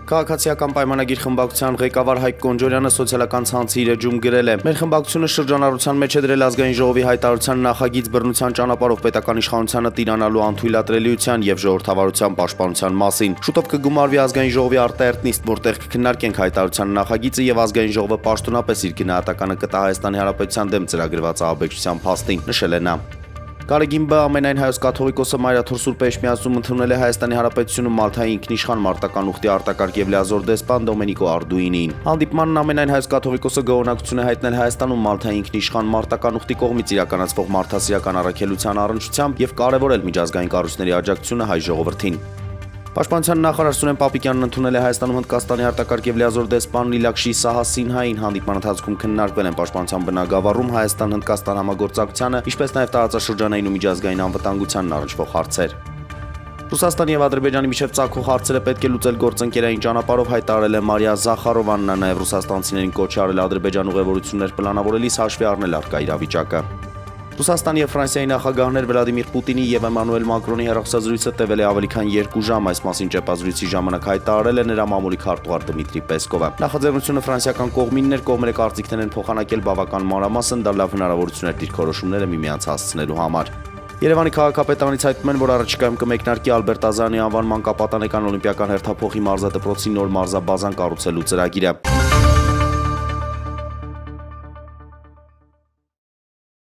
Քաղաքացիական պայմանագիր խմբակցության ղեկավար Հայկ Կոնջորյանը սոցիալական ցանցի իր էջում գրել է. «Մեր խմբակցությունը շրջանառության մեջ է դրել ազգային ժողովի հայտարարության նախագիծ բռնության ճանապարհով պետական իշխանությանը տիրանալու անթույլատրելիության եւ ժողովրդավարության պաշտպանության մասին։ Շուտով կգումարվի ազգային ժողովի արտահերտ նիստ, որտեղ կքննարկենք հայտարարության նախագիծը եւ ազգային ժողովը պաշտոնապես իր գնահատականը կտա Հայաստանի Հանրապետության դեմ ծրագրված ահաբեկչության փաստին», նշել է նա։ Գարեգին Բ. ամենայն հայոց կաթողիկոսը Մայրաթոր Սուրբ Էջմիածնում ընդունել է Հայաստանի Հանրապետությունում Մալթայի ինքնիշխան մարտական ուխտի արտակարգ եւ լիազոր դեսպան Դոմենիկո Արդուինին։ Հանդիպմանն ամենայն հայոց կաթողիկոսը գոհունակություն է հայտնել Հայաստանում Մալթայի ինքնիշխան մարտական ուխտի կողմից իրականացվող մարդասիրական առաքելության առնչությամբ եւ կարեւորել միջազգային կառույցների աջակցությունը հայ ժողովրդին։ Պաշտպանության նախարար Սուրեն Պապիկյանն ընդունել է Հայաստանում Հնդկաստանի արտակարգ եւ լիազոր դեսպան Լիլաքշի Սահասինհային։ Հանդիպման ընթացքում քննարկվել են պաշտպանության բնագավառում Հայաստան-Հնդկաստան համագործակցությանը, ինչպես նաեւ տարածաշրջանային ու միջազգային անվտանգությանն առնչվող հարցեր։ Ռուսաստանի եւ Ադրբեջանի միջև ծագող հարցերը պետք է լուծել գործընկերային ճանապարհով, հայտարարել է Մարիա Զախարովան, նա նաեւ ռուսաստանցիներին կոչ է արել Ադրբեջան ուղևորություններ պլանավորելիս հաշվի առնել առկա իրավիճակը։ Ռուսաստանի եւ Ֆրանսիայի նախագահներ Վլադիմիր Պուտինի եւ Էմանուել Մակրոնի հեռախոսազրույցը տևել է ավելի քան 2 ժամ, այս մասին ճեպազրույցի ժամանակ հայտարարել է նրա մամուլի քարտուղար Դմիտրի Պեսկովը։ Նախաձեռնությունը ֆրանսիական կողմինն էր, կողմերը կարծիքներ են փոխանակել բավական մանրամասն, դա լավ հնարավորություն էր դիրքորոշումները միմյանց հասցնելու համար։ Երևանի քաղաքապետարանից հայտնում են, որ առաջիկայում կմեկնարկի Ալբերտ Ազարյանի անվանման կապատանեկան օլիմպիական հերթափոխի մարզադպրոցի նոր մարզաբազան կառուցելու ծրագիրը։